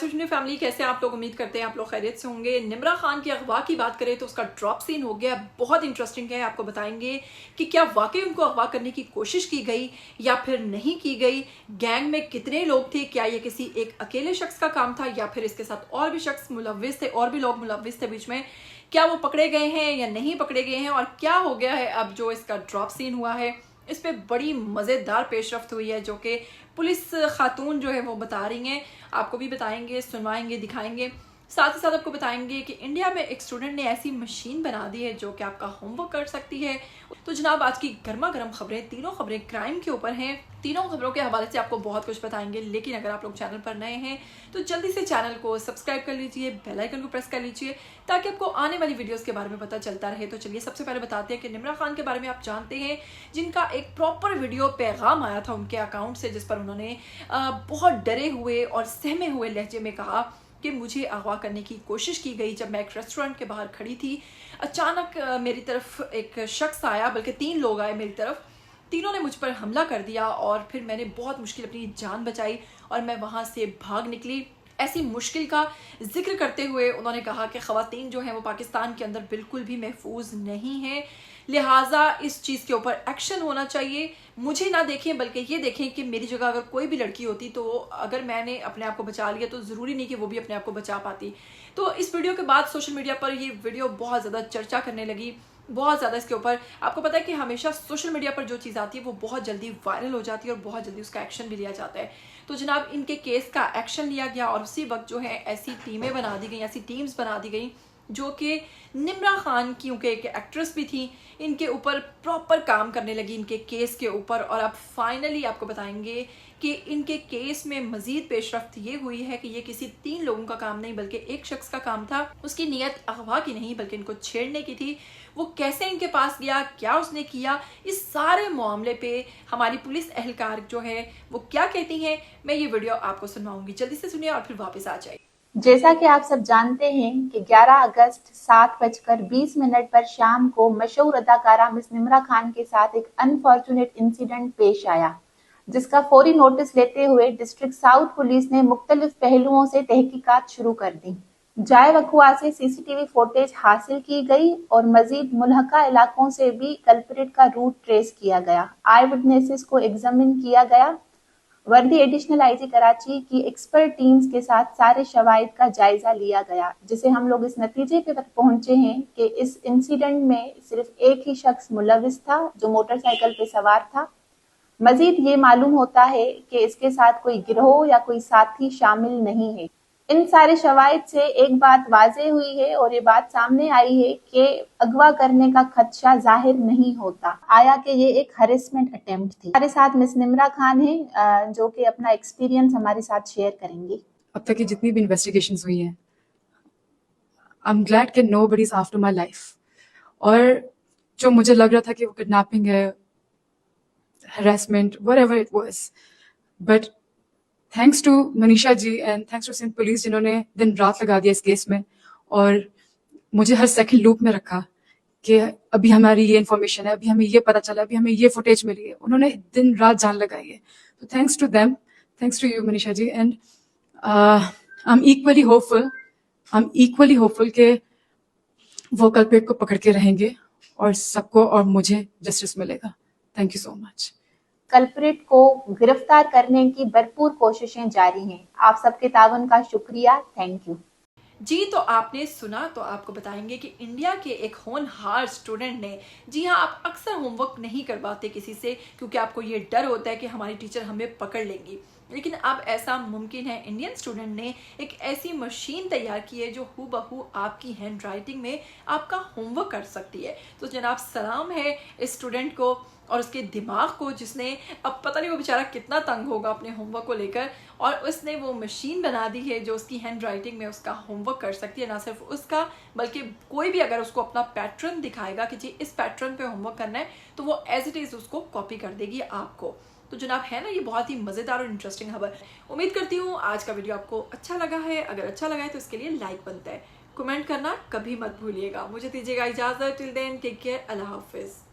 Sujani family, कैसे आप लोग? उम्मीद करते हैं आप लोग खैरियत से होंगे। निम्रा खान के अगवा की बात करें तो उसका ड्रॉप सीन हो गया, बहुत इंटरेस्टिंग है। आपको बताएंगे कि क्या वाकई उनको अगवा करने की कोशिश की गई या फिर नहीं की गई, गैंग में कितने लोग थे, क्या ये किसी एक अकेले शख्स का काम था या फिर इसके साथ और भी शख्स मुलव्विस थे, और भी लोग मुलव्विस थे बीच में, क्या वो पकड़े गए हैं या नहीं पकड़े गए हैं, और क्या हो गया है अब जो इसका ड्रॉप सीन हुआ है। इस पे बड़ी मज़ेदार पेशरफ्त हुई है जो कि पुलिस खातून जो है वो बता रही हैं। आपको भी बताएंगे, सुनवाएंगे, दिखाएंगे। साथ ही साथ आपको बताएंगे कि इंडिया में एक स्टूडेंट ने ऐसी मशीन बना दी है जो कि आपका होमवर्क कर सकती है। तो जनाब, आज की गर्मा गर्म खबरें, तीनों खबरें क्राइम के ऊपर हैं। तीनों खबरों के हवाले से आपको बहुत कुछ बताएंगे, लेकिन अगर आप लोग चैनल पर नए हैं तो जल्दी से चैनल को सब्सक्राइब कर लीजिए, बेल आइकन को प्रेस कर लीजिए ताकि आपको आने वाली वीडियोस के बारे में पता चलता रहे। तो चलिए सबसे पहले बताते हैं कि निम्रा खान के बारे में आप जानते हैं, जिनका एक प्रॉपर वीडियो पैगाम आया था उनके अकाउंट से, जिस पर उन्होंने बहुत डरे हुए और सहमे हुए लहजे में कहा कि मुझे अगवा करने की कोशिश की गई। जब मैं एक रेस्टोरेंट के बाहर खड़ी थी, अचानक मेरी तरफ एक शख्स आया, बल्कि 3 लोग आए मेरी तरफ। तीनों ने मुझ पर हमला कर दिया और फिर मैंने बहुत मुश्किल अपनी जान बचाई और मैं वहाँ से भाग निकली। ऐसी मुश्किल का जिक्र करते हुए उन्होंने कहा कि ख़वातीन जो हैं वो पाकिस्तान के अंदर बिल्कुल भी महफूज नहीं है, लिहाजा इस चीज़ के ऊपर एक्शन होना चाहिए। मुझे ना देखें बल्कि ये देखें कि मेरी जगह अगर कोई भी लड़की होती तो अगर मैंने अपने आप को बचा लिया तो ज़रूरी नहीं कि वो भी अपने आप को बचा पाती। तो इस वीडियो के बाद सोशल मीडिया पर ये वीडियो बहुत ज़्यादा चर्चा करने लगी, बहुत ज़्यादा इसके ऊपर। आपको पता है कि हमेशा सोशल मीडिया पर जो चीज़ आती है वो बहुत जल्दी वायरल हो जाती है और बहुत जल्दी उसका एक्शन भी लिया जाता है। तो जनाब, इनके केस का एक्शन लिया गया और उसी वक्त जो है ऐसी टीमें बना दी गई, ऐसी टीम्स बना दी गई जो कि निम्रा खान, क्योंकि एक एक्ट्रेस भी थी, इनके ऊपर प्रॉपर काम करने लगी, इनके केस के ऊपर। और अब फाइनली आपको बताएंगे कि इनके केस में मजीद पेशरफ्त ये हुई है कि ये किसी 3 लोगों का काम नहीं बल्कि एक शख्स का काम था। उसकी नीयत अगवा की नहीं बल्कि इनको छेड़ने की थी। वो कैसे इनके पास गया, क्या उसने किया, इस सारे मामले पे हमारी पुलिस एहलकार जो है वो क्या कहती हैं, मैं ये वीडियो आपको सुनवाऊंगी। जल्दी से सुनिए और फिर वापस आ जाइए। जैसा कि आप सब जानते हैं कि 11 अगस्त 7:20 पर शाम को मशहूर अदाकारा मिस निम्रा खान के साथ एक अनफॉर्चुनेट इंसिडेंट पेश आया, जिसका फौरी नोटिस लेते हुए डिस्ट्रिक्ट साउथ पुलिस ने मुख्तलिफ पहलुओं से तहकीकात शुरू कर दी। जाए वक़्वा से सीसीटीवी फुटेज हासिल की गई और मजीद मुल्हका इलाकों से भी कल्प्रिट का रूट ट्रेस किया गया। आई विटनेसेस को एग्जामिन किया गया। वर्दी एडिशनल आईजी कराची की एक्सपर्ट टीम्स के साथ सारे शवाहिद का जायजा लिया गया, जिसे हम लोग इस नतीजे पे तक पहुंचे हैं कि इस इंसिडेंट में सिर्फ एक ही शख्स मुलविस था जो मोटरसाइकिल पे सवार था। मजीद ये मालूम होता है कि इसके साथ कोई गिरोह या कोई साथी शामिल नहीं है। इन सारे शवाहिद से एक बात वाज़ेह हुई है और ये बात सामने आई है कि अगवा करने का खदशा जाहिर नहीं होता आया कि ये एक हरेसमेंट अटेम्प्ट थी। हमारे साथ मिस निम्रा खान है जो कि अपना एक्सपीरियंस हमारे साथ शेयर करेंगी। अब तक की जितनी भी इन्वेस्टिगेशंस हुई हैं, आई एम ग्लैड कि nobody is after my life. और जो मुझे लग रहा था कि वो किडनैपिंग है, harassment, whatever it was, but thanks to Manisha ji and thanks to Sindh police जिन्होंने दिन रात लगा दिया इस केस में और मुझे हर सेकंड लूप में रखा कि अभी हमारी ये इन्फॉर्मेशन है, अभी हमें ये पता चला, अभी हमें ये फुटेज मिली है। उन्होंने दिन रात जान लगाई है। तो thanks to them, thanks to you Manisha ji. And I am equally hopeful कि वो कल्प्रिट को पकड़ के रहेंगे और सबको और मुझे जस्टिस मिलेगा। Thank you so much. Culprit को गिरफ्तार करने की भरपूर कोशिशें जारी हैं। आप सबके तावन का शुक्रिया। थैंक यू जी। तो आपने सुना, तो आपको बताएंगे कि इंडिया के एक होनहार स्टूडेंट ने, जी हाँ, आप अक्सर होमवर्क नहीं करवाते किसी से क्योंकि आपको ये डर होता है कि हमारी टीचर हमें पकड़ लेंगी, लेकिन अब ऐसा मुमकिन है। इंडियन स्टूडेंट ने एक ऐसी मशीन तैयार की है जो हूबहू आपकी हैंड राइटिंग में आपका होमवर्क कर सकती है। तो जनाब, सलाम है इस स्टूडेंट को और उसके दिमाग को, जिसने, अब पता नहीं वो बेचारा कितना तंग होगा अपने होमवर्क को लेकर, और उसने वो मशीन बना दी है जो उसकी हैंड राइटिंग में उसका होमवर्क कर सकती है। ना सिर्फ उसका बल्कि कोई भी अगर उसको अपना पैटर्न दिखाएगा कि जी इस पैटर्न पे होमवर्क करना है तो वो एज इट इज़ उसको कॉपी कर देगी आपको। तो जनाब, है ना ये बहुत ही मज़ेदार और इंटरेस्टिंग खबर। उम्मीद करती हूँ आज का वीडियो आपको अच्छा लगा है। अगर अच्छा लगा है तो इसके लिए लाइक बनता है, कमेंट करना कभी मत भूलिएगा। मुझे दीजिएगा इजाज़त। टिल देन टेक केयर, अल्लाह हाफिज़।